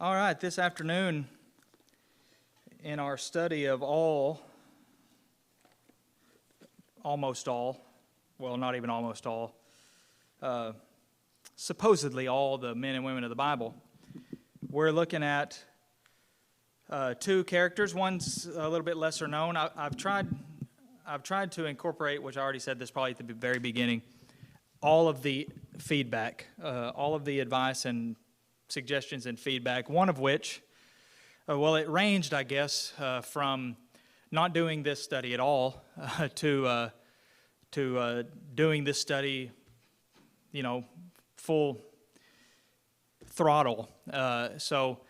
All right, this afternoon in our study of almost all, well, not even almost all, supposedly all the men and women of the Bible, we're looking at two characters. One's a little bit lesser known. I've tried to incorporate, which I already said this probably at the very beginning, all of the feedback, all of the advice and suggestions and feedback, one of which, it ranged, I guess, from not doing this study at all to doing this study, full throttle. So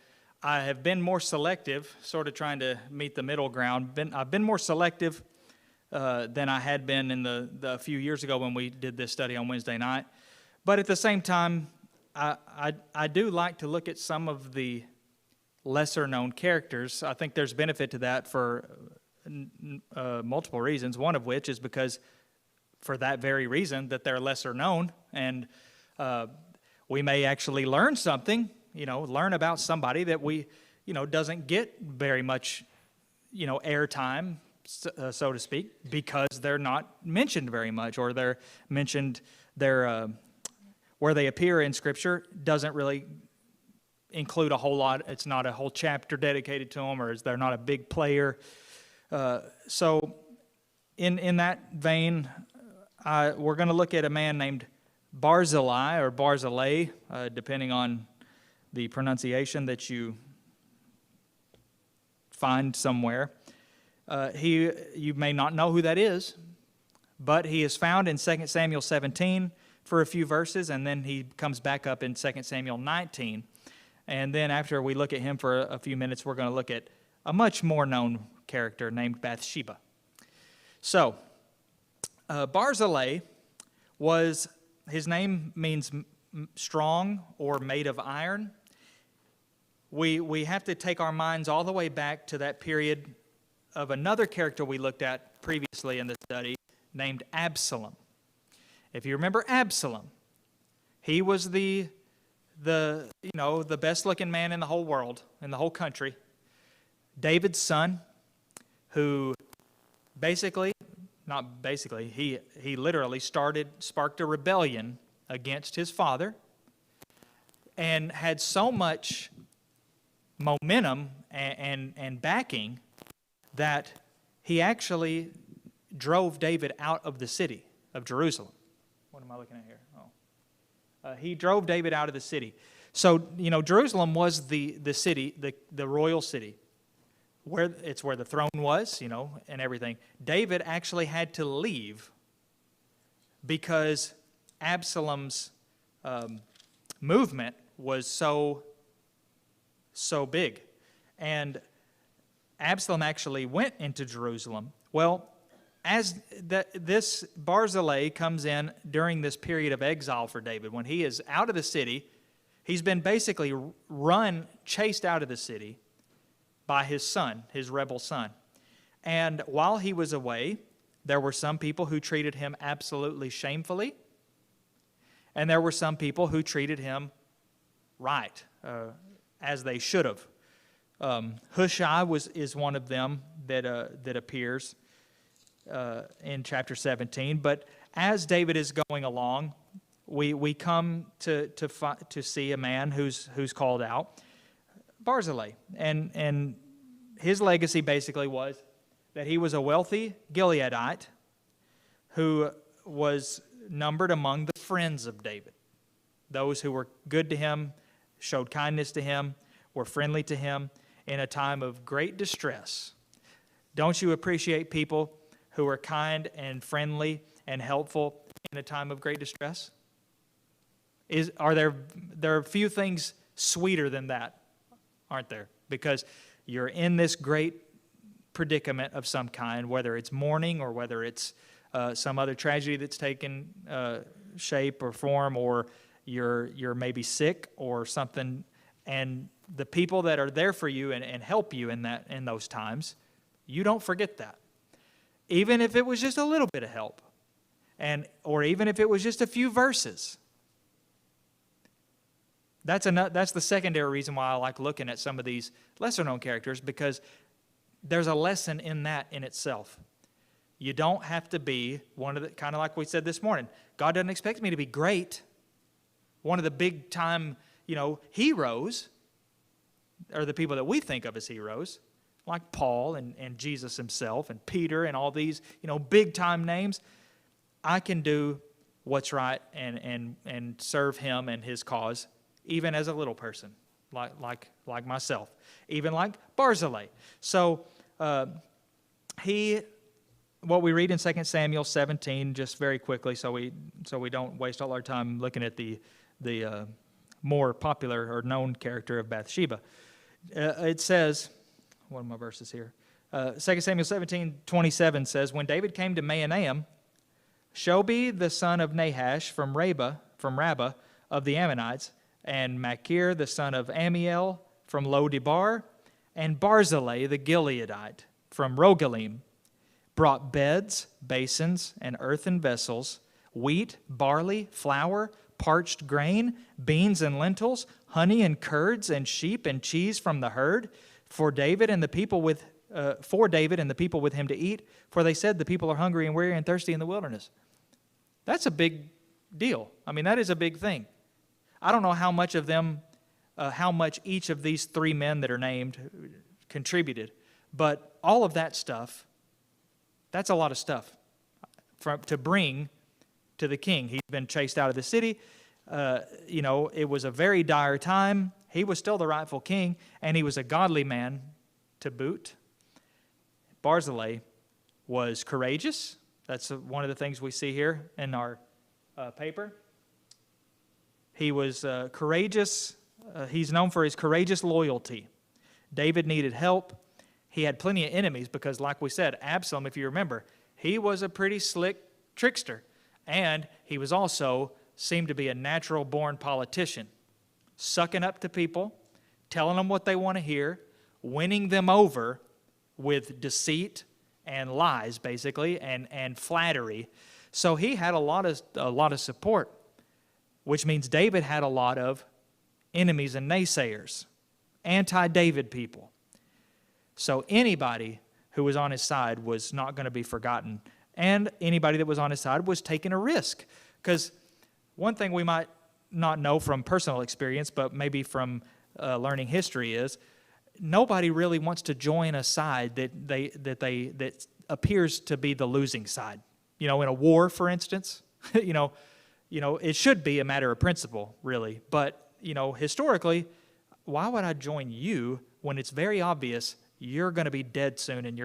I have been more selective, sort of trying to meet the middle ground. I've been more selective than I had been in the few years ago when we did this study on Wednesday night. But at the same time, I do like to look at some of the lesser-known characters. I think there's benefit to that for multiple reasons, one of which is because for that very reason that they're lesser known, and we may actually learn something, learn about somebody that we, doesn't get very much, airtime, so to speak, because they're not mentioned very much, or they're mentioned, where they appear in Scripture doesn't really include a whole lot. It's not a whole chapter dedicated to them, or they're not a big player. So in that vein, we're going to look at a man named Barzillai, or Barzillai, depending on the pronunciation that you find somewhere. You may not know who that is, but he is found in 2 Samuel 17 for a few verses, and then he comes back up in 2 Samuel 19. And then after we look at him for a few minutes, we're going to look at a much more known character named Bathsheba. So, Barzillai his name means strong or made of iron. We have to take our minds all the way back to that period of another character we looked at previously in the study named Absalom. If you remember Absalom, he was the best-looking man in the whole world, in the whole country. David's son, who he literally sparked a rebellion against his father, and had so much momentum and backing that he actually drove David out of the city of Jerusalem. What am I looking at here? He drove David out of the city. So, Jerusalem was the city, the royal city, where the throne was, and everything. David actually had to leave because Absalom's movement was so big. And Absalom actually went into Jerusalem. Well, as this Barzillai comes in during this period of exile for David, when he is out of the city, he's been basically chased out of the city by his son, his rebel son. And while he was away, there were some people who treated him absolutely shamefully, and there were some people who treated him right, as they should have. Hushai is one of them that appears in chapter 17. But as David is going along, we come to see a man who's called out, Barzillai, and his legacy basically was that he was a wealthy Gileadite who was numbered among the friends of David, those who were good to him, showed kindness to him, were friendly to him in a time of great distress. Don't you appreciate people who are kind and friendly and helpful in a time of great distress? There are few things sweeter than that, aren't there? Because you're in this great predicament of some kind, whether it's mourning or whether it's some other tragedy that's taken shape or form, or you're maybe sick or something, and the people that are there for you and help you in those times, you don't forget that. Even if it was just a little bit of help, or even if it was just a few verses. That's the secondary reason why I like looking at some of these lesser-known characters, because there's a lesson in that in itself. You don't have to be one of the, kind of like we said this morning, God doesn't expect me to be great. One of the big-time, heroes are the people that we think of as heroes, like Paul and Jesus himself and Peter and all these, big-time names. I can do what's right and serve him and his cause, even as a little person, like myself, even like Barzillai. So what we read in 2 Samuel 17, just very quickly, so we don't waste all our time looking at the more popular or known character of Bathsheba. It says, what are my verses here? 2 Samuel 17:27 says, when David came to Mahanaim, Shobi the son of Nahash from Rabbah of the Ammonites, and Machir the son of Amiel from Lo-debar, and Barzillai the Gileadite from Rogelim, brought beds, basins, and earthen vessels, wheat, barley, flour, parched grain, beans and lentils, honey and curds, and sheep and cheese from the herd, for David and the people with him to eat, for they said the people are hungry and weary and thirsty in the wilderness. That's a big deal. I mean, that is a big thing. I don't know how much each of these three men that are named contributed, but all of that stuff, that's a lot of stuff to bring to the king. He's been chased out of the city. It was a very dire time. He was still the rightful king, and he was a godly man to boot. Barzillai was courageous. That's one of the things we see here in our paper. He was courageous. He's known for his courageous loyalty. David needed help. He had plenty of enemies because, like we said, Absalom, if you remember, he was a pretty slick trickster. And he was also seemed to be a natural-born politician, sucking up to people, telling them what they want to hear, winning them over with deceit and lies, basically, and flattery. So he had a lot of support, which means David had a lot of enemies and naysayers, anti-David people. So anybody who was on his side was not going to be forgotten, and anybody that was on his side was taking a risk. Because one thing we might not know from personal experience, but maybe from learning history, is nobody really wants to join a side that appears to be the losing side. In a war, for instance, it should be a matter of principle, really. But historically, why would I join you when it's very obvious you're going to be dead soon and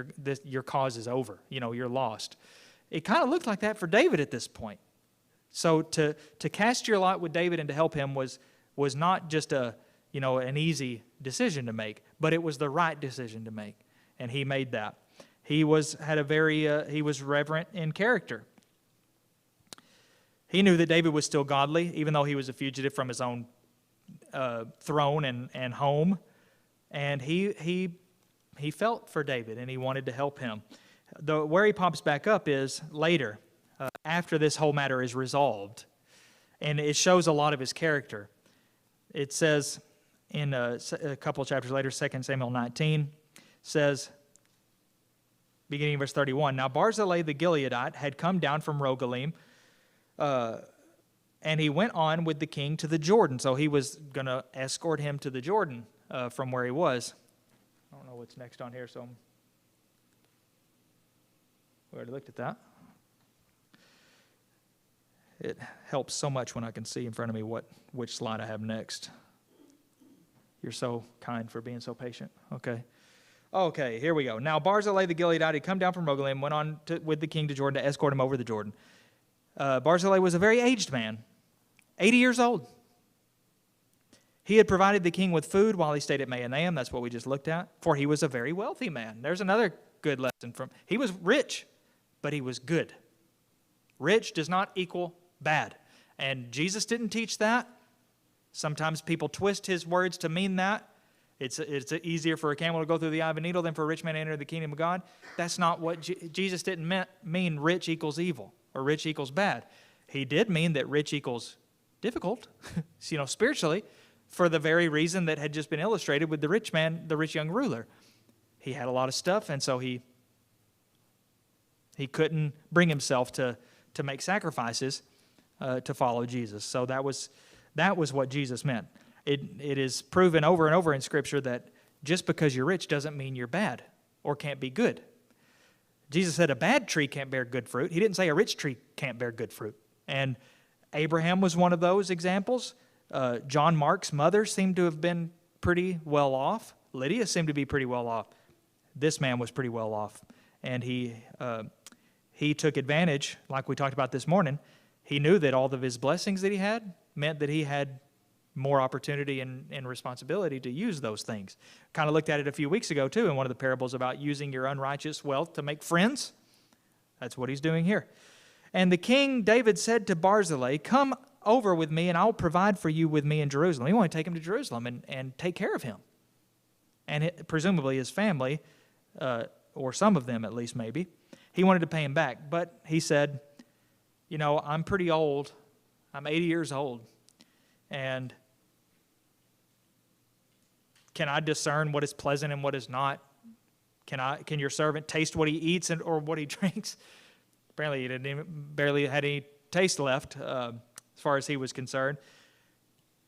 your cause is over? You're lost. It kind of looked like that for David at this point. So to cast your lot with David and to help him was not just an easy decision to make, but it was the right decision to make, and he made that. He was reverent in character. He knew that David was still godly, even though he was a fugitive from his own throne and home, and he felt for David and he wanted to help him. Where he pops back up is later, after this whole matter is resolved, and it shows a lot of his character. It says in a couple of chapters later, 2 Samuel 19, says, beginning in verse 31, now Barzillai the Gileadite had come down from Rogelim, and he went on with the king to the Jordan. So he was going to escort him to the Jordan from where he was. I don't know what's next on here, so we already looked at that. It helps so much when I can see in front of me which slide I have next. You're so kind for being so patient. Okay, here we go. Now Barzillai the Gileadite had come down from Rogelim, went on with the king to Jordan to escort him over the Jordan. Barzillai was a very aged man, 80 years old. He had provided the king with food while he stayed at Mahanaim. That's what we just looked at. For he was a very wealthy man. There's another good lesson from. He was rich, but he was good. Rich does not equal bad. And Jesus didn't teach that. Sometimes people twist his words to mean that. It's easier for a camel to go through the eye of a needle than for a rich man to enter the kingdom of God. That's not what Jesus didn't mean rich equals evil or rich equals bad. He did mean that rich equals difficult, spiritually, for the very reason that had just been illustrated with the rich man, the rich young ruler. He had a lot of stuff, and so he couldn't bring himself to make sacrifices to follow Jesus. So that was what Jesus meant. It is proven over and over in Scripture that just because you're rich doesn't mean you're bad or can't be good. Jesus said a bad tree can't bear good fruit. He didn't say a rich tree can't bear good fruit. And Abraham was one of those examples. John Mark's mother seemed to have been pretty well off. Lydia seemed to be pretty well off. This man was pretty well off. And he took advantage, like we talked about this morning. He knew that all of his blessings that he had meant that he had more opportunity and responsibility to use those things. Kind of looked at it a few weeks ago, too, in one of the parables about using your unrighteous wealth to make friends. That's what he's doing here. And the king David said to Barzillai, "Come over with me, and I'll provide for you with me in Jerusalem." He wanted to take him to Jerusalem and take care of him. And presumably his family, or some of them at least maybe, he wanted to pay him back. But he said, I'm pretty old. I'm 80 years old. And can I discern what is pleasant and what is not? Can your servant taste what he eats or what he drinks? Apparently he barely had any taste left as far as he was concerned.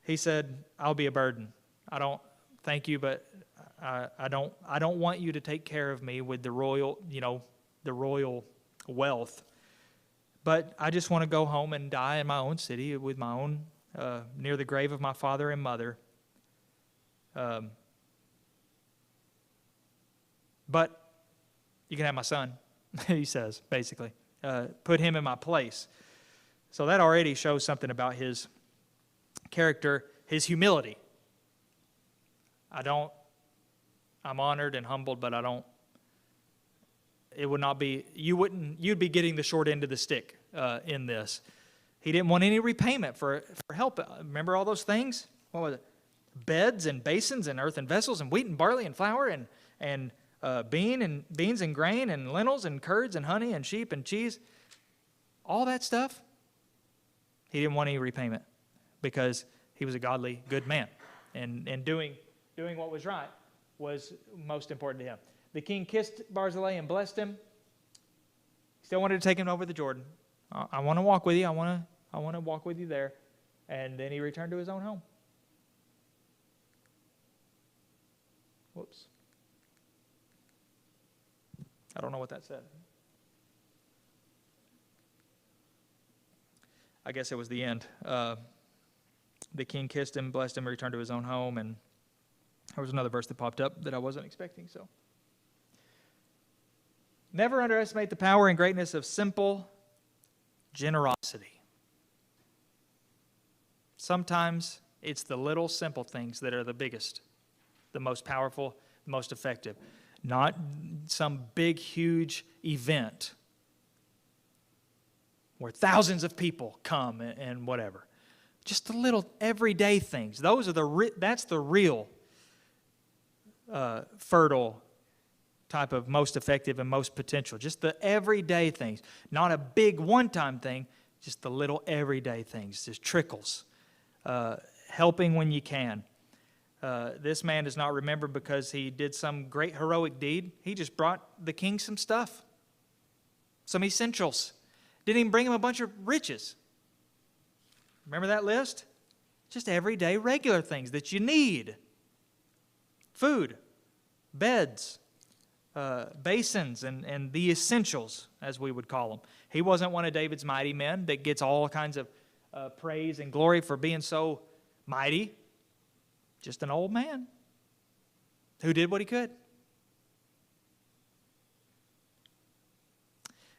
He said, "I'll be a burden. Thank you, but I don't want you to take care of me with the royal wealth. But I just want to go home and die in my own city with my own, near the grave of my father and mother. But you can have my son," he says, basically. Put him in my place. So that already shows something about his character, his humility. I'm honored and humbled, but it would not be, you'd be getting the short end of the stick in this. He didn't want any repayment for help. Remember all those things? What was it? Beds and basins and earthen vessels and wheat and barley and flour and beans and grain and lentils and curds and honey and sheep and cheese. All that stuff. He didn't want any repayment because he was a godly, good man. And doing what was right was most important to him. The king kissed Barzillai and blessed him. Still wanted to take him over the Jordan. I want to walk with you. I want to walk with you there. And then he returned to his own home. Whoops. I don't know what that said. I guess it was the end. The king kissed him, blessed him, returned to his own home, and there was another verse that popped up that I wasn't expecting. So, never underestimate the power and greatness of simple generosity. Sometimes it's the little simple things that are the biggest, the most powerful, the most effective. Not some big, huge event where thousands of people come and whatever. Just the little everyday things. That's the real fertile type of most effective and most potential. Just the everyday things. Not a big one-time thing, just the little everyday things. Just trickles. Helping when you can. This man is not remembered because he did some great heroic deed. He just brought the king some stuff. Some essentials. Didn't even bring him a bunch of riches. Remember that list? Just everyday, regular things that you need. Food, beds, basins, and the essentials, as we would call them. He wasn't one of David's mighty men that gets all kinds of praise and glory for being so mighty. Just an old man who did what he could.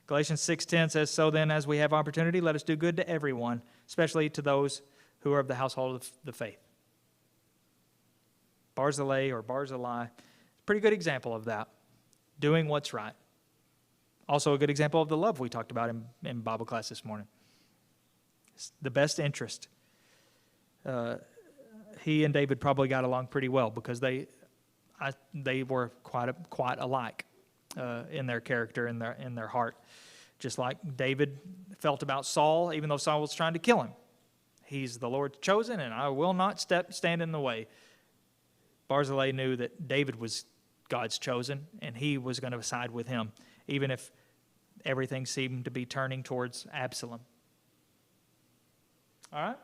Galatians 6:10 says, "So then, as we have opportunity, let us do good to everyone, especially to those who are of the household of the faith." Barzillai, a pretty good example of that. Doing what's right. Also a good example of the love we talked about in Bible class this morning. It's the best interest. He and David probably got along pretty well because they were quite alike in their character, in their heart. Just like David felt about Saul, even though Saul was trying to kill him. He's the Lord's chosen, and I will not stand in the way. Barzillai knew that David was God's chosen, and he was going to side with him, even if everything seemed to be turning towards Absalom. All right?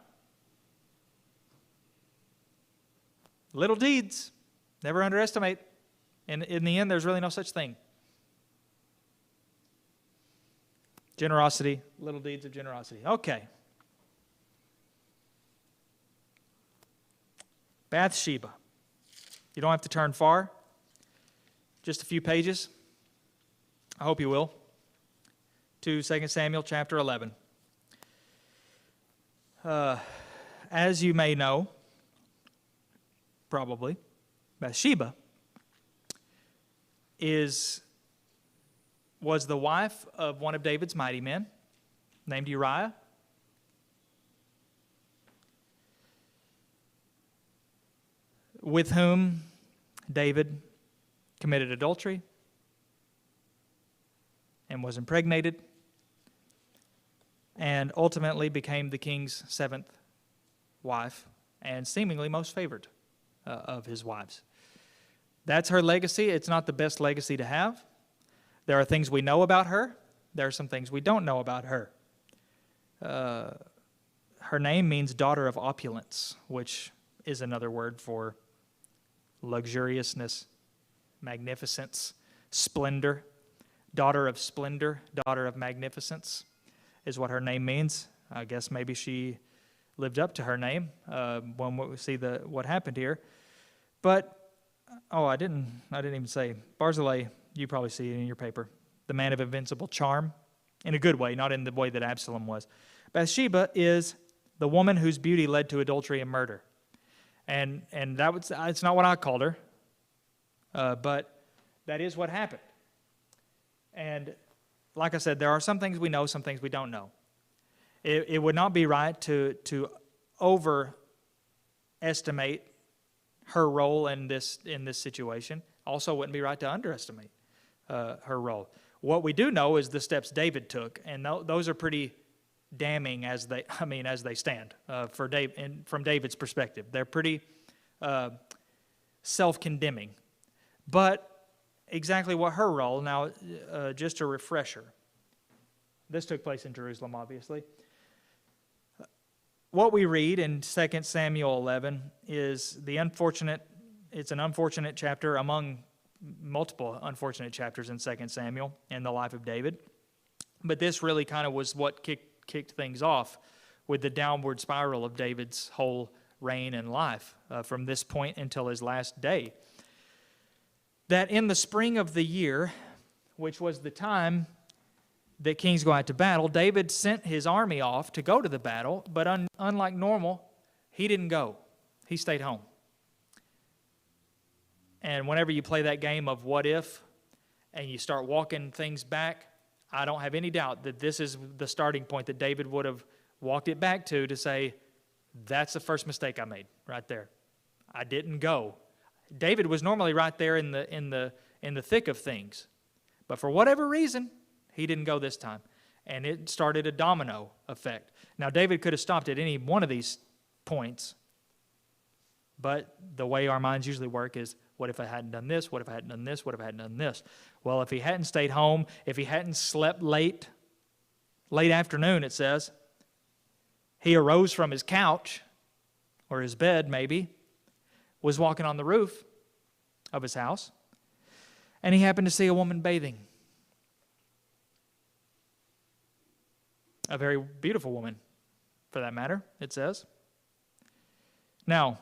Little deeds, never underestimate. And in the end, there's really no such thing. Generosity, little deeds of generosity. Okay. Bathsheba. You don't have to turn far. Just a few pages. I hope you will. To 2 Samuel chapter 11. As you may know, probably, Bathsheba was the wife of one of David's mighty men named Uriah. With whom David committed adultery and was impregnated and ultimately became the king's seventh wife and seemingly most favored of his wives. That's her legacy. It's not the best legacy to have. There are things we know about her. There are some things we don't know about her. Her name means daughter of opulence, which is another word for luxuriousness, magnificence, splendor. Daughter of splendor, daughter of magnificence is what her name means. I guess maybe she lived up to her name when we see what happened here. But, I didn't even say, Barzillai, you probably see it in your paper, the man of invincible charm, in a good way, not in the way that Absalom was. Bathsheba is the woman whose beauty led to adultery and murder. And it's not what I called her, but that is what happened. And like I said, there are some things we know, some things we don't know. It would not be right to overestimate her role in this situation. Also, wouldn't be right to underestimate her role. What we do know is the steps David took, and those are pretty damning as they stand from David's perspective. They're pretty self-condemning. But exactly what her role, now just a refresher. This took place in Jerusalem, obviously. What we read in 2 Samuel 11 is it's an unfortunate chapter among multiple unfortunate chapters in 2 Samuel in the life of David. But this really kind of was what kicked things off with the downward spiral of David's whole reign and life from this point until his last day. That in the spring of the year, which was the time that kings go out to battle, David sent his army off to go to the battle, but unlike normal, he didn't go. He stayed home. And whenever you play that game of what if, and you start walking things back, I don't have any doubt that this is the starting point that David would have walked it back to say, that's the first mistake I made right there. I didn't go. David was normally right there in the thick of things. But for whatever reason, he didn't go this time. And it started a domino effect. Now, David could have stopped at any one of these points. But the way our minds usually work is, what if I hadn't done this? What if I hadn't done this? What if I hadn't done this? Well, if he hadn't stayed home, if he hadn't slept late afternoon, it says, he arose from his couch, or his bed maybe, was walking on the roof of his house, and he happened to see a woman bathing. A very beautiful woman, for that matter, it says. Now,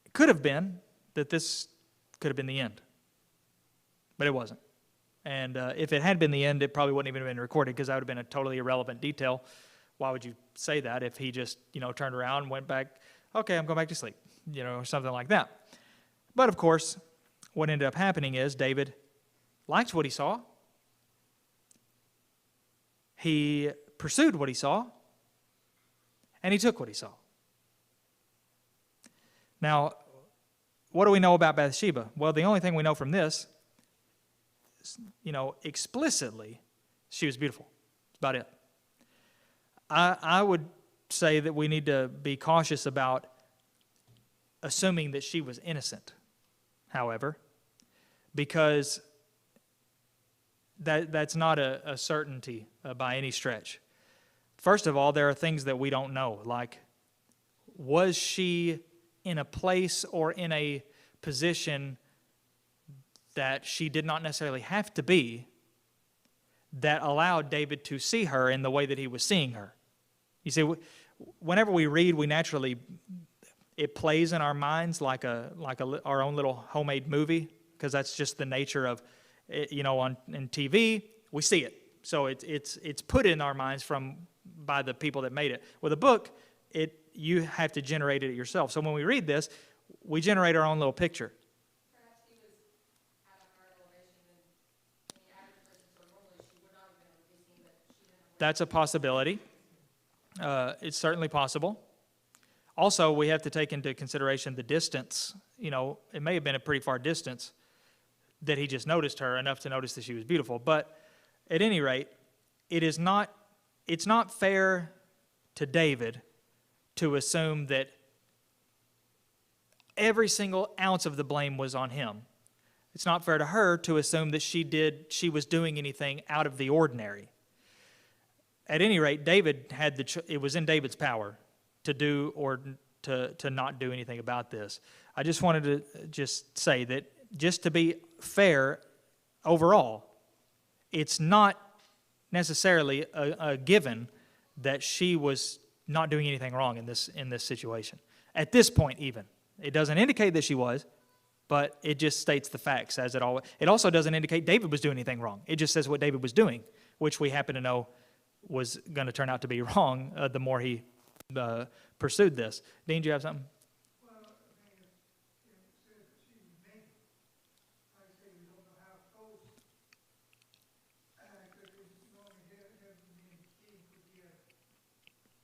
it could have been that this could have been the end, but it wasn't. And if it had been the end, it probably wouldn't even have been recorded, because that would have been a totally irrelevant detail. Why would you say that if he just, turned around and went back, okay, I'm going back to sleep, or something like that. But of course, what ended up happening is David liked what he saw. He pursued what he saw, and he took what he saw. Now, what do we know about Bathsheba? Well, the only thing we know from this is, explicitly, she was beautiful. That's about it. I would say that we need to be cautious about assuming that she was innocent, however, because that's not a certainty by any stretch. First of all, there are things that we don't know, like, was she in a place or in a position that she did not necessarily have to be that allowed David to see her in the way that he was seeing her? You see, whenever we read, we naturally, it plays in our minds like our own little homemade movie, because that's just the nature of it, on TV, we see it. So it's put in our minds by the people that made it. With a book, you have to generate it yourself. So when we read this, we generate our own little picture. Perhaps he was at a higher elevation than the average person, so normally she would not have been able to be seen, but she didn't know. That's a possibility. It's certainly possible. Also, we have to take into consideration the distance. It may have been a pretty far distance that he just noticed her enough to notice that she was beautiful. But at any rate, it's not fair to David to assume that every single ounce of the blame was on him. It's not fair to her to assume that she was doing anything out of the ordinary. At any rate, it was in David's power to do or to not do anything about this. I just wanted to just say that, just to be fair overall, it's not necessarily a given that she was not doing anything wrong in this situation. At this point, even. It doesn't indicate that she was, but it just states the facts as it always. It also doesn't indicate David was doing anything wrong. It just says what David was doing, which we happen to know was going to turn out to be wrong the more he pursued this. Dean, do you have something? Well, it says that she was naked. Like I say, we don't know how close, because it's normally have the men king could be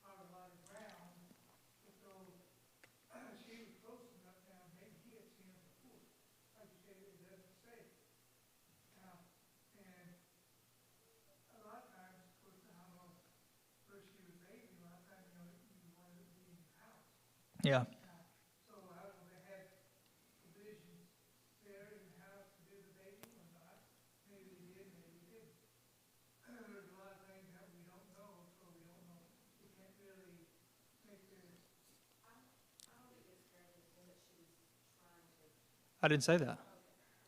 out of a lot of ground. So she was close enough now, maybe he had seen her before. Like you say, it doesn't say. Now, and a lot of times, of course, I don't know where she was bathing. A lot of times, you wanted to be in the house. Yeah. So I don't know, they had provisions there in the house to do the bathing or not. Maybe they did, maybe they didn't. There's a lot of things that we don't know, so we don't know. We can't really make this. I don't think it's fair to assume that she was trying to. I didn't say that.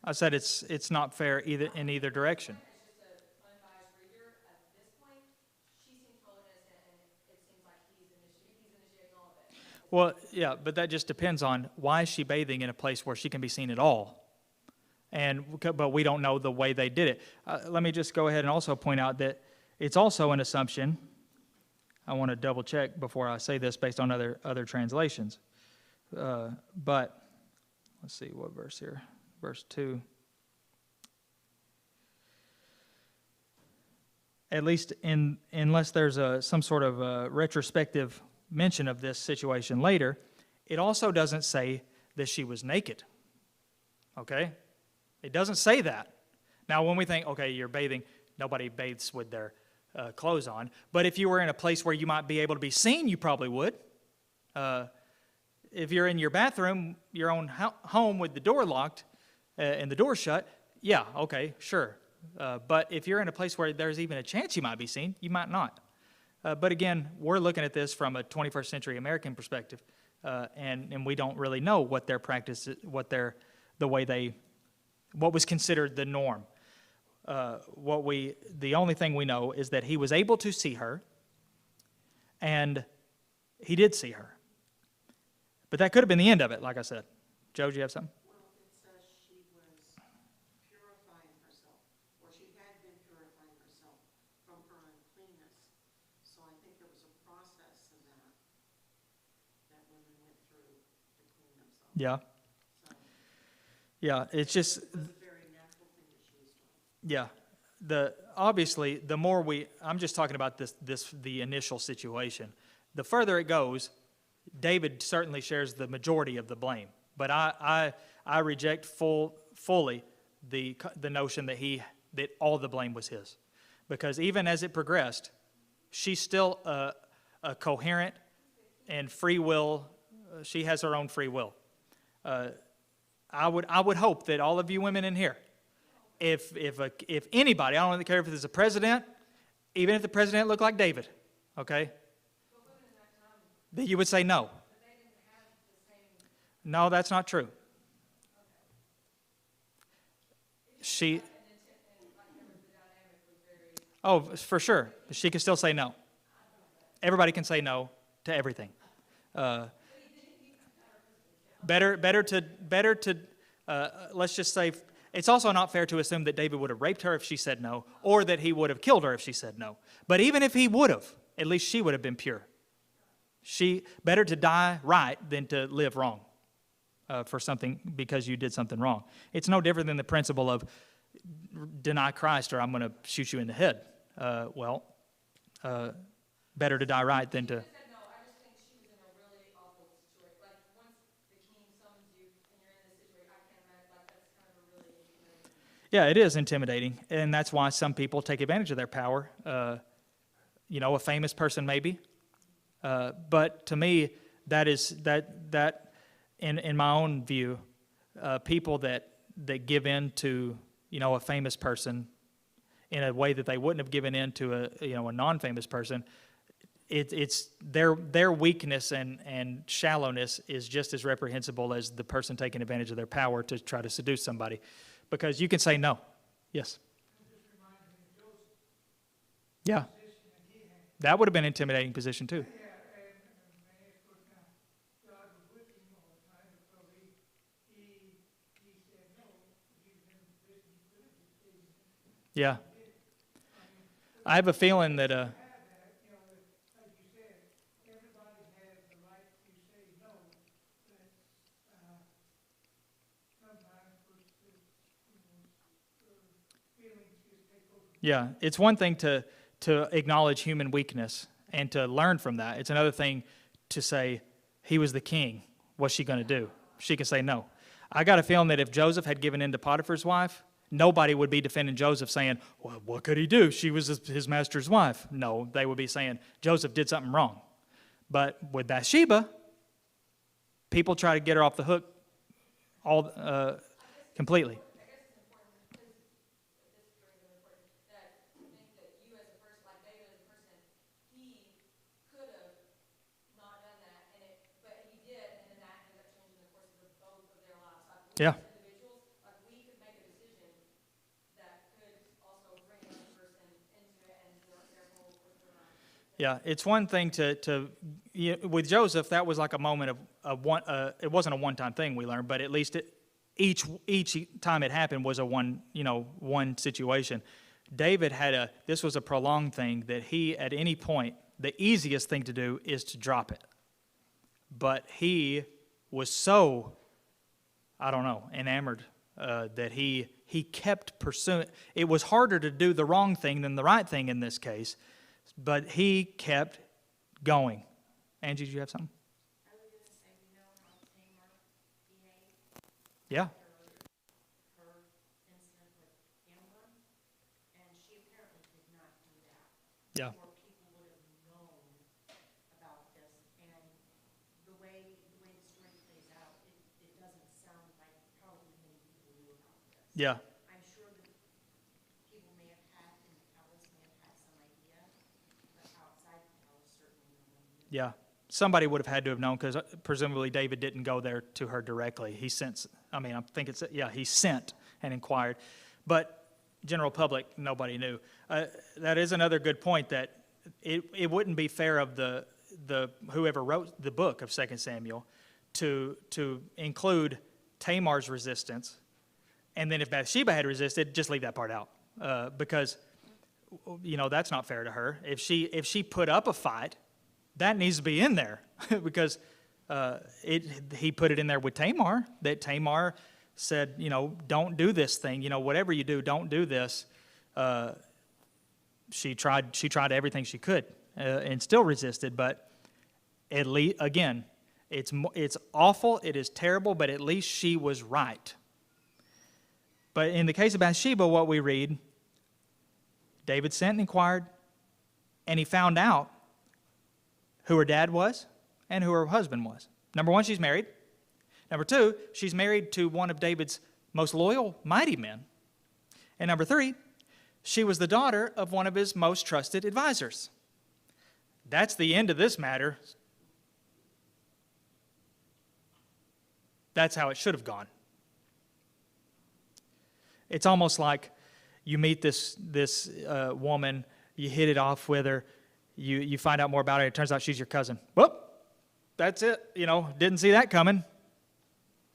I said it's not fair in either direction. As just an unbiased reader, at this point, she seems totally innocent, and it seems like he's initiating all of it. Well, yeah, but that just depends on why is she bathing in a place where she can be seen at all. But we don't know the way they did it. Let me just go ahead and also point out that it's also an assumption. I want to double check before I say this based on other translations. But let's see what verse here. Verse 2. At least unless there's some sort of retrospective mention of this situation later, it also doesn't say that she was naked. Okay? It doesn't say that. Now, when we think, okay, you're bathing, nobody bathes with their clothes on. But if you were in a place where you might be able to be seen, you probably would. If you're in your bathroom, your own home with the door locked and the door shut, yeah, okay, sure. But if you're in a place where there's even a chance you might be seen, you might not. But again, we're looking at this from a 21st century American perspective, and we don't really know what their practice, what was considered the norm. The only thing we know is that he was able to see her, and he did see her. But that could have been the end of it, like I said. Joe, do you have something? Well, it says she was purifying herself, or she had been purifying herself from her uncleanness. So I think there was a process in that women went through to clean themselves. Yeah. So Yeah, it's just, it was a very natural thing that she was doing. yeah. Obviously, the more I'm just talking about the initial situation. The further it goes, David certainly shares the majority of the blame. But I reject fully the notion that all the blame was his. Because even as it progressed, she's still a coherent, and free will. She has her own free will. I would hope that all of you women in here, if anybody, I don't really care if it's a president, even if the president looked like David, okay, that you would say no. No, that's not true. Oh, for sure. She can still say no. Everybody can say no to everything. Better to let's just say, it's also not fair to assume that David would have raped her if she said no, or that he would have killed her if she said no. But even if he would have, at least she would have been pure. Better to die right than to live wrong for something because you did something wrong. It's no different than the principle of deny Christ or I'm going to shoot you in the head. Better to die right than to... No, I just think she was in a really awful situation. Like, once the king summons you and you're in this situation, I can't imagine, like, that's kind of a really intimidating. Yeah, it is intimidating, and that's why some people take advantage of their power. A famous person maybe, but to me, that in my own view, people that give in to a famous person in a way that they wouldn't have given in to a non-famous person, it's their weakness and shallowness is just as reprehensible as the person taking advantage of their power to try to seduce somebody, because you can say no. Yes. Yeah. That would have been an intimidating position too. Yeah. I have a feeling that yeah, it's one thing to acknowledge human weakness and to learn from that. It's another thing to say, he was the king. What's she going to do? She can say no. I got a feeling that if Joseph had given in to Potiphar's wife, nobody would be defending Joseph saying, well, what could he do? She was his master's wife. No, they would be saying, Joseph did something wrong. But with Bathsheba, people try to get her off the hook completely. Yeah. Like, we could make a decision that could also bring another person into it and their whole life. Yeah, it's one thing with Joseph, that was like a moment of one. It wasn't a one-time thing we learned, but at least each time it happened was a one situation. David this was a prolonged thing that he, at any point, the easiest thing to do is to drop it. But he was so, enamored that he kept pursuing. It was harder to do the wrong thing than the right thing in this case, but he kept going. Angie, did you have something? I was going to say, we know how Tamar behaved. Yeah. Her incident with Amber, and she apparently did not do that. Yeah. More people would have known about this, and the way the story plays out, it doesn't sound like probably many people knew about this. Yeah. I'm sure that people may have had in the palace may have had some idea, but outside the palace certainly no one knew. Yeah. Somebody would have had to have known, because presumably David didn't go there to her directly. He sent, he sent and inquired. But general public, nobody knew. That is another good point, that it wouldn't be fair of the whoever wrote the book of 2 Samuel to include Tamar's resistance, and then if Bathsheba had resisted, just leave that part out, because that's not fair to her. If she put up a fight, that needs to be in there because he put it in there with Tamar, that Tamar said, don't do this thing. Whatever you do, don't do this. She tried everything she could and still resisted. But at least, again, it's awful. It is terrible. But at least she was right. But in the case of Bathsheba, what we read, David sent and inquired, and he found out who her dad was and who her husband was. Number one, she's married. Number two, she's married to one of David's most loyal, mighty men. And number three, she was the daughter of one of his most trusted advisors. That's the end of this matter. That's how it should have gone. It's almost like you meet this woman, you hit it off with her, you find out more about her, it turns out she's your cousin. Well, that's it. Didn't see that coming.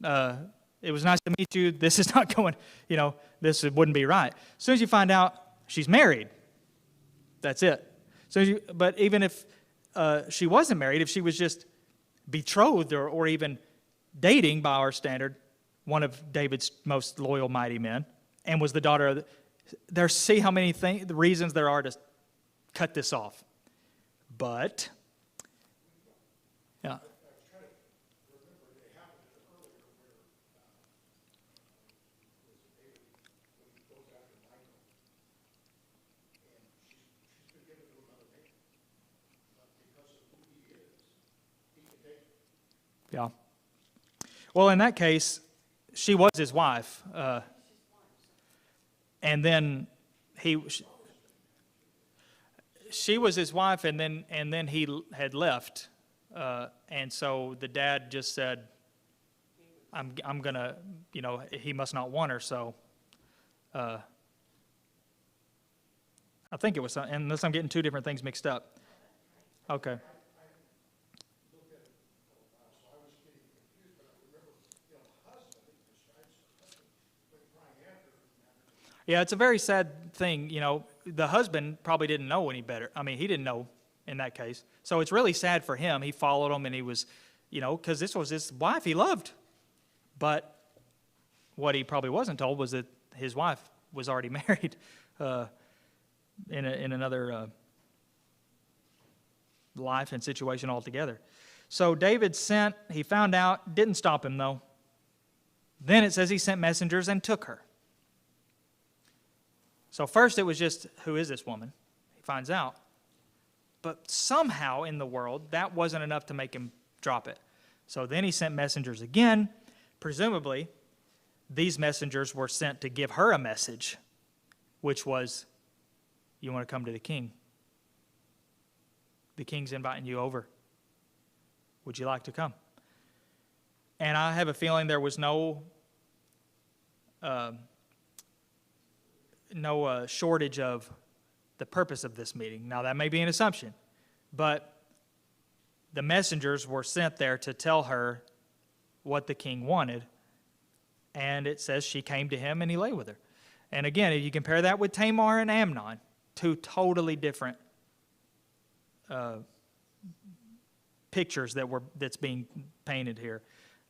It was nice to meet you. This is not going, this wouldn't be right. As soon as you find out she's married, that's it. But even if she wasn't married, if she was just betrothed or even dating, by our standard, one of David's most loyal, mighty men, and was the daughter of see how many the reasons there are to cut this off. But, yeah. Yeah. Well, in that case, she was his wife, and then she was his wife, and then he had left, and so the dad just said, "I'm gonna, he must not want her." So, I think it was, unless I'm getting two different things mixed up. Okay. Yeah, it's a very sad thing. The husband probably didn't know any better. I mean, he didn't know in that case. So it's really sad for him. He followed him, and he was, because this was his wife he loved. But what he probably wasn't told was that his wife was already married in another life and situation altogether. So David he found out, didn't stop him though. Then it says he sent messengers and took her. So first it was just, who is this woman? He finds out. But somehow in the world, that wasn't enough to make him drop it. So then he sent messengers again. Presumably, these messengers were sent to give her a message, which was, you want to come to the king? The king's inviting you over. Would you like to come? And I have a feeling there was no shortage of the purpose of this meeting. Now, that may be an assumption, but the messengers were sent there to tell her what the king wanted, and it says she came to him and he lay with her. And again, if you compare that with Tamar and Amnon, two totally different pictures that's being painted here.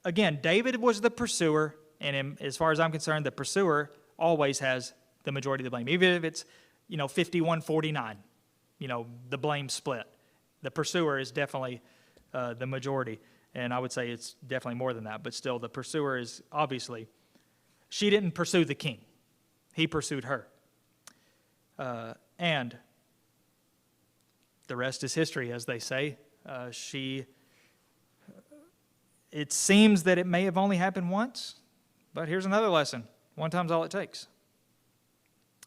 Again, David was the pursuer, and as far as I'm concerned, the pursuer always has the majority of the blame. Even if it's, 51-49, the blame split. The pursuer is definitely the majority. And I would say it's definitely more than that. But still, the pursuer is obviously, she didn't pursue the king. He pursued her. And the rest is history, as they say. It seems that it may have only happened once. But here's another lesson. One time's all it takes.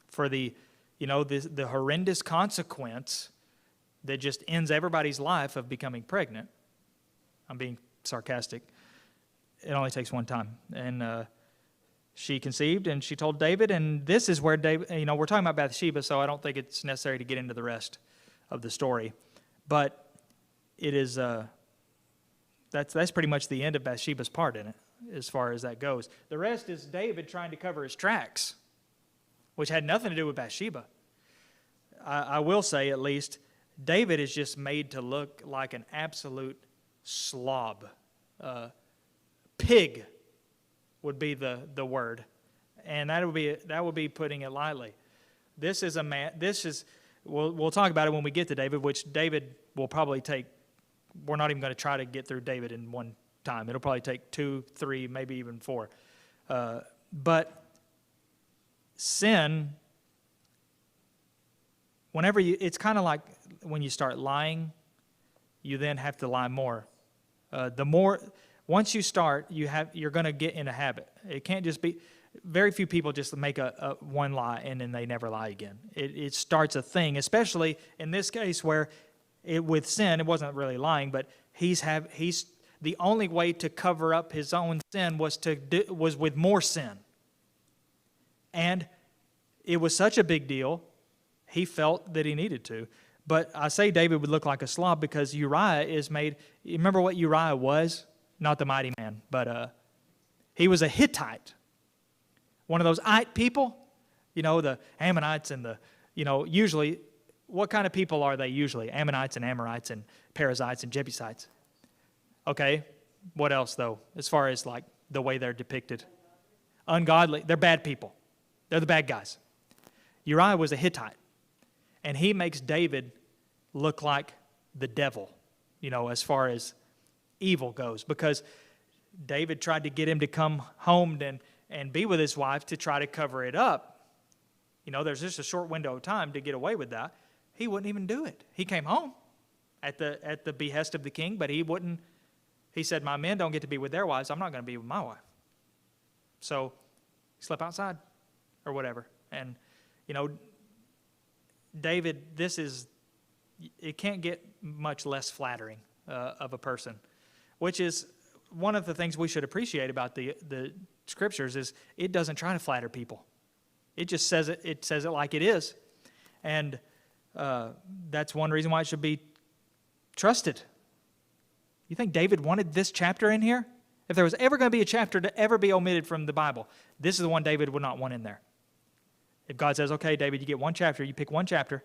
For the horrendous consequence that just ends everybody's life of becoming pregnant. I'm being sarcastic. It only takes one time. And she conceived, and she told David, and this is where David, we're talking about Bathsheba, so I don't think it's necessary to get into the rest of the story. But it is, that's pretty much the end of Bathsheba's part in it, as far as that goes. The rest is David trying to cover his tracks, which had nothing to do with Bathsheba. I will say, at least, David is just made to look like an absolute slob. Pig would be the word, and that would be putting it lightly. This is a man. We'll talk about it when we get to David, which David will probably take. We're not even going to try to get through David in one time. It'll probably take 2, 3, maybe even 4. But sin, it's kind of like when you start lying, you then have to lie more Once you start, you're going to get in a habit. It can't just be. Very few people just make a one lie and then they never lie again. It starts a thing, especially in this case where with sin, it wasn't really lying, but he's the only way to cover up his own sin was with more sin. And it was such a big deal, he felt that he needed to. But I say David would look like a slob because Uriah is made. You remember what Uriah was? Not the mighty man, but he was a Hittite. One of those Ite people, the Ammonites and usually, what kind of people are they usually? Ammonites and Amorites and Perizzites and Jebusites. Okay, what else though, as far as like the way they're depicted? Ungodly. They're bad people. They're the bad guys. Uriah was a Hittite, and he makes David look like the devil, as far as evil goes, because David tried to get him to come home and be with his wife to try to cover it up. There's just a short window of time to get away with that. He wouldn't even do it. He came home at the behest of the king, but he wouldn't. He said, my men don't get to be with their wives. I'm not going to be with my wife. So he slept outside or whatever. And, David, it can't get much less flattering of a person, which is one of the things we should appreciate about the Scriptures is it doesn't try to flatter people. It just says it like it is. And that's one reason why it should be trusted. You think David wanted this chapter in here? If there was ever going to be a chapter to ever be omitted from the Bible, this is the one David would not want in there. If God says, okay, David, you get one chapter, you pick one chapter.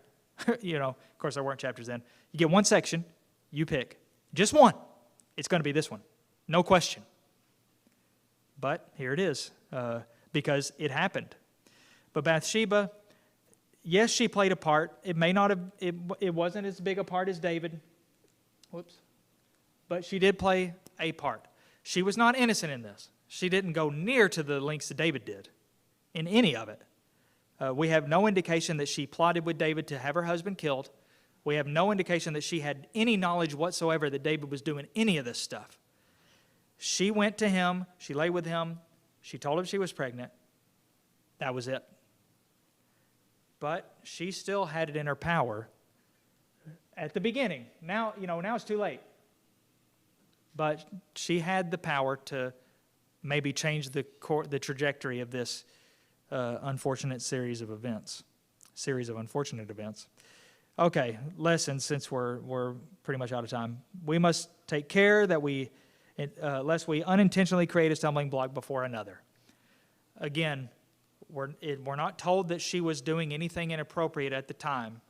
Of course there weren't chapters then. You get one section, you pick. Just one. It's going to be this one. No question. But here it is, because it happened. But Bathsheba, yes, she played a part. It may not have, it wasn't as big a part as David. Whoops. But she did play a part. She was not innocent in this. She didn't go near to the lengths that David did in any of it. We have no indication that she plotted with David to have her husband killed. We have no indication that she had any knowledge whatsoever that David was doing any of this stuff. She went to him. She lay with him. She told him she was pregnant. That was it. But she still had it in her power at the beginning. Now it's too late. But she had the power to maybe change the trajectory of this unfortunate series of unfortunate events. Okay, lessons, since we're pretty much out of time. We must take care that lest we unintentionally create a stumbling block before another. Again, we're not told that she was doing anything inappropriate at the time,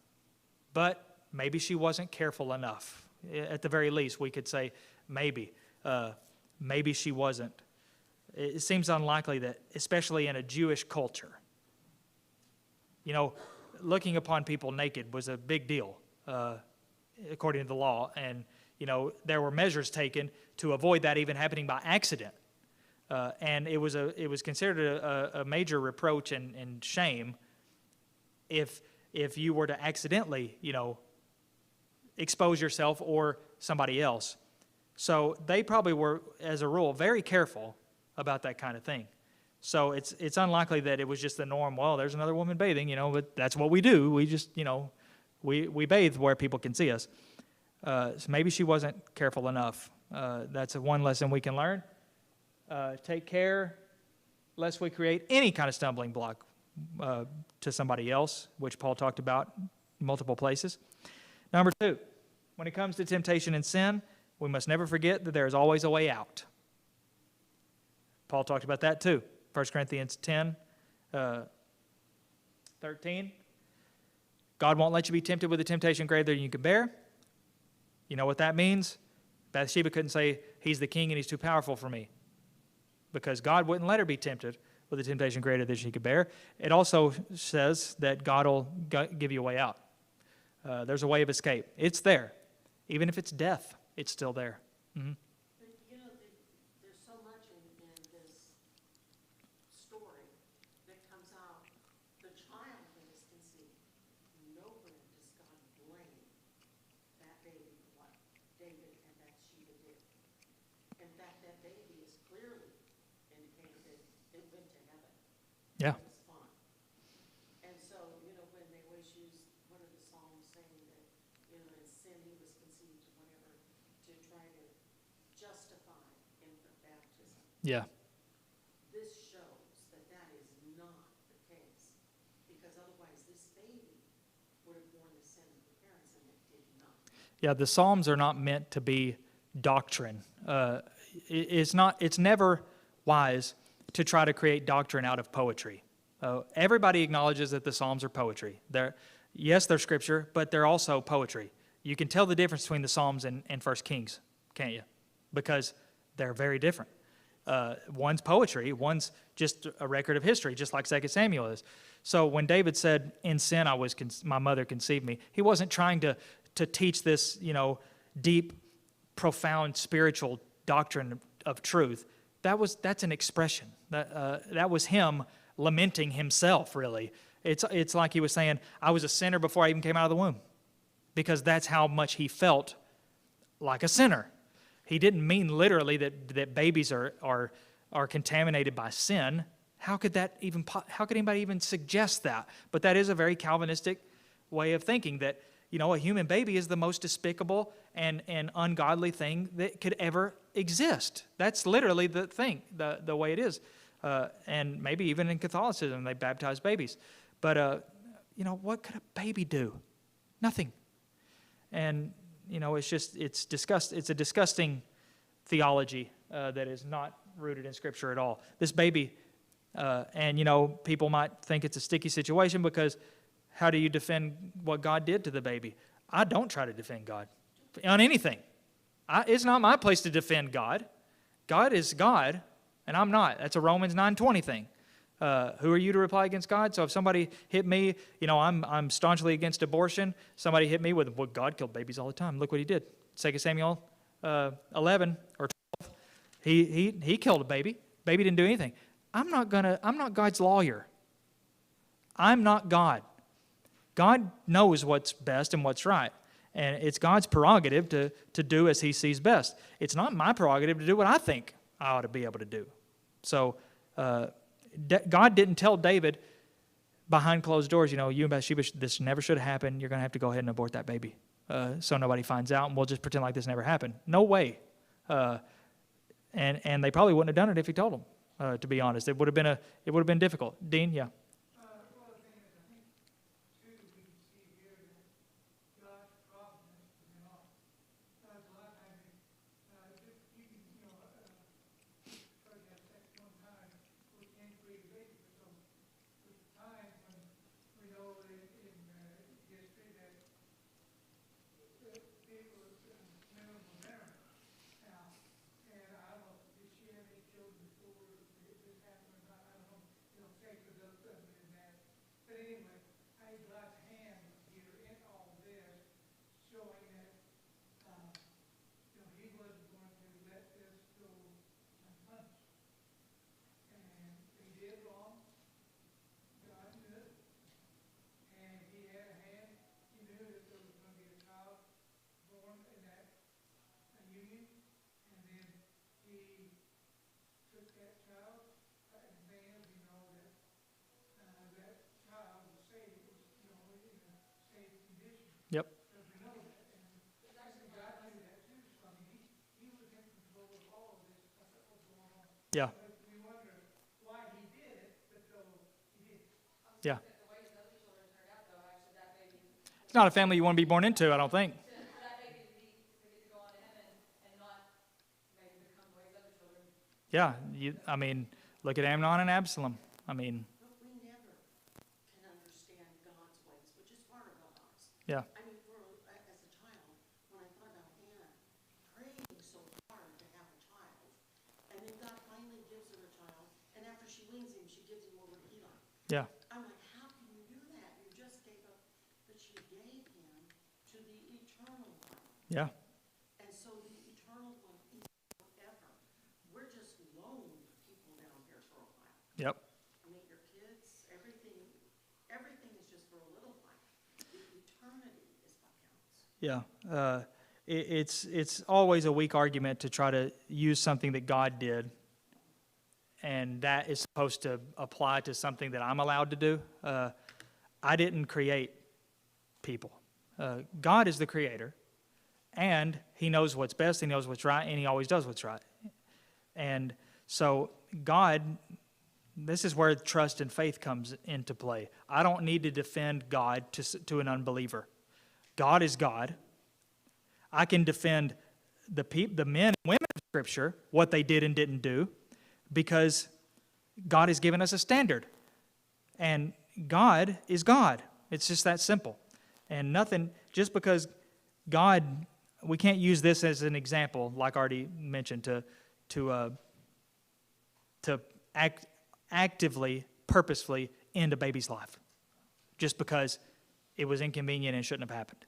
but maybe she wasn't careful enough. At the very least, we could say maybe she wasn't. It seems unlikely that, especially in a Jewish culture, looking upon people naked was a big deal, according to the law. And, there were measures taken to avoid that even happening by accident. And it was considered a major reproach and shame if you were to accidentally, expose yourself or somebody else. So they probably were, as a rule, very careful about that kind of thing. So it's unlikely that it was just the norm. Well, there's another woman bathing, but that's what we do. We just, we bathe where people can see us. So maybe she wasn't careful enough. That's one lesson we can learn. Take care lest we create any kind of stumbling block to somebody else, which Paul talked about in multiple places. Number 2, when it comes to temptation and sin, we must never forget that there is always a way out. Paul talked about that too. 1 Corinthians 10, 13. God won't let you be tempted with a temptation greater than you can bear. You know what that means? Bathsheba couldn't say, he's the king and he's too powerful for me, because God wouldn't let her be tempted with a temptation greater than she could bear. It also says that God will give you a way out. There's a way of escape. It's there. Even if it's death, it's still there. Mm-hmm. But there's so much in this story that comes out. The child that is conceived, nowhere does God blame that baby for what David and Bathsheba did. In fact, that baby is clearly indicated it went to heaven. Yeah. It was fine. And so, when they always use, what are the Psalms saying that, in sin he was conceived, or whatever, to try to justify infant baptism. Yeah. This shows that that is not the case, because otherwise this baby would have borne the sin of the parents, and it did not. Yeah, the Psalms are not meant to be doctrine. It's never wise to try to create doctrine out of poetry. Everybody acknowledges that the Psalms are poetry. Yes, they're scripture, but they're also poetry. You can tell the difference between the Psalms and 1 Kings, can't you? Because they're very different. One's poetry, one's just a record of history, just like 2 Samuel is. So when David said, "In sin my mother conceived me," he wasn't trying to teach this, deep, profound spiritual doctrine of truth. That's an expression. That was him lamenting himself, really. It's like he was saying, "I was a sinner before I even came out of the womb," because that's how much he felt like a sinner. He didn't mean literally that babies are contaminated by sin. How could anybody even suggest that? But that is a very Calvinistic way of thinking, that a human baby is the most despicable and ungodly thing that could ever exist. That's literally the thing, the way it is. And maybe even in Catholicism, they baptize babies. But, what could a baby do? Nothing. And, it's a disgusting theology that is not rooted in Scripture at all. This baby, and, people might think it's a sticky situation because how do you defend what God did to the baby? I don't try to defend God on anything. It's not my place to defend God. God is God, and I'm not. That's a Romans 9:20 thing. Who are you to reply against God? So if somebody hit me, I'm staunchly against abortion. Somebody hit me with, "Well, God killed babies all the time. Look what he did." 2 Samuel 11 or 12. He killed a baby. Baby didn't do anything. I'm not God's lawyer. I'm not God. God knows what's best and what's right. And it's God's prerogative to do as he sees best. It's not my prerogative to do what I think I ought to be able to do. So God didn't tell David behind closed doors, you and Bathsheba, this never should have happened. You're going to have to go ahead and abort that baby so nobody finds out, and we'll just pretend like this never happened. No way. And they probably wouldn't have done it if he told them, to be honest. It would have been difficult. Dean, yeah. Well, the thing is, I think, too, we can see here that God's providence is in all. A lot of times, you can, try to have sex one time with create a baby. So, there's times when we know in history that people minimum marriage now. And I don't know, did she have any children before this happened or not? I don't know. Take the in that. But anyway, I think God's hand here in all this, showing that, he wasn't going to let this go unpunished. And they did wrong. God knew it. And he had a hand. He knew that there was going to be a child born in that union. And then he took that child, and man, that child was saved, in a safe condition. Yep. Because we know that, and God knew that too. So I mean, he was in control of all of this stuff that was going on. Yeah. But we wonder why he did it, but though he did. Yeah. The way his other children turned out, though, actually, that baby, It's not a family you want to be born into, I don't think. for that baby to get to go on to heaven and not maybe become the way his other children. Yeah. Look at Amnon and Absalom. But we never can understand God's ways, which is part of ours. Yeah. I mean, as a child, when I thought about Hannah praying so hard to have a child, and then God finally gives her a child, and after she weans him, she gives him over to Eli. Yeah. I'm like, how can you do that? You just gave up. But she gave him to the eternal one. Yeah. And so the eternal one is forever. We're just lone people down here for a while. Yep. I mean, your kids, everything is just for a little while. The eternity is what counts. Yeah. it's always a weak argument to try to use something that God did, and that is supposed to apply to something that I'm allowed to do. I didn't create people. God is the creator, and he knows what's best, he knows what's right, and he always does what's right. And so God, this is where trust and faith comes into play. I don't need to defend God to an unbeliever. God is God. I can defend the men and women of Scripture, what they did and didn't do, because God has given us a standard. And God is God. It's just that simple. And nothing, just because God, we can't use this as an example, like I already mentioned, to actively, purposefully end a baby's life, just because it was inconvenient and shouldn't have happened.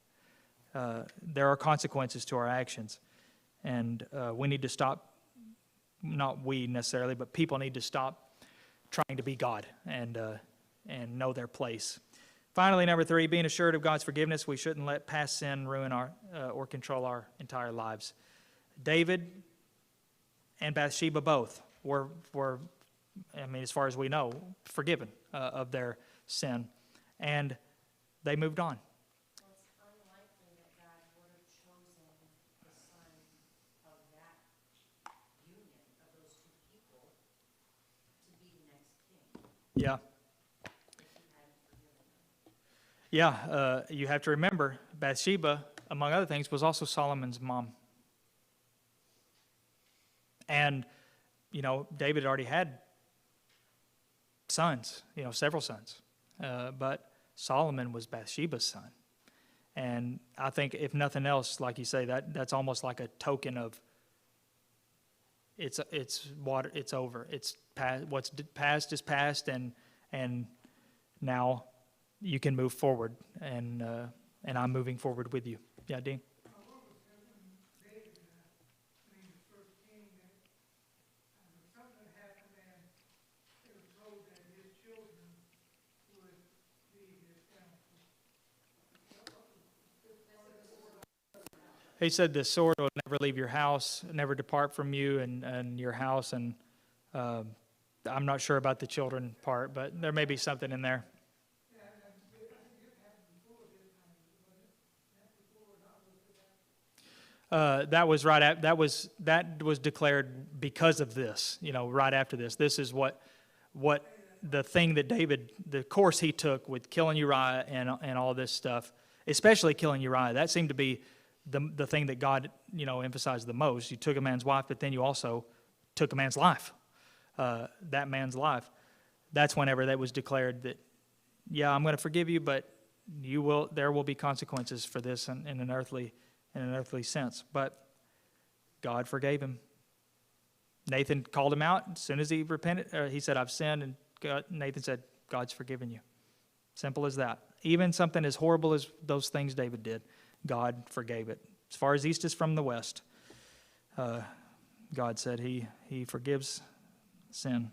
There are consequences to our actions, and we need to stop, not we necessarily, but people need to stop trying to be God and know their place. Finally, number 3, being assured of God's forgiveness, we shouldn't let past sin ruin our or control our entire lives. David and Bathsheba both were, as far as we know, forgiven of their sin, and they moved on. Well, it's unlikely that God would have chosen the son of that union of those two people to be the next king Yeah. if he hadn't forgiven them. Yeah, you have to remember, Bathsheba, among other things, was also Solomon's mom. And, David already had sons, several sons. But Solomon was Bathsheba's son. And I think, if nothing else, like you say, that's almost like a token of it's water, it's over. It's past, what's past is past, and now you can move forward, and I'm moving forward with you. Yeah, Dean? What was that when David, when he was first king, that something happened and it was told that his children would be his counsel. He said the sword will never leave your house, never depart from you and your house. And I'm not sure about the children part, but there may be something in there. Yeah, and I think it happened before this time, wasn't it? Not before, not with that. That was that was declared because of this. Right after this. This is what the thing that David, the course he took with killing Uriah and all this stuff, especially killing Uriah. That seemed to be the thing that God, emphasized the most. You took a man's wife, but then you also took a man's life. That man's life. That's whenever that was declared that, yeah, I'm going to forgive you, but there will be consequences for this in an earthly sense. But God forgave him. Nathan called him out as soon as he repented. He said, "I've sinned," and Nathan said, "God's forgiven you." Simple as that. Even something as horrible as those things David did, God forgave it. As far as east is from the west, God said he forgives sin.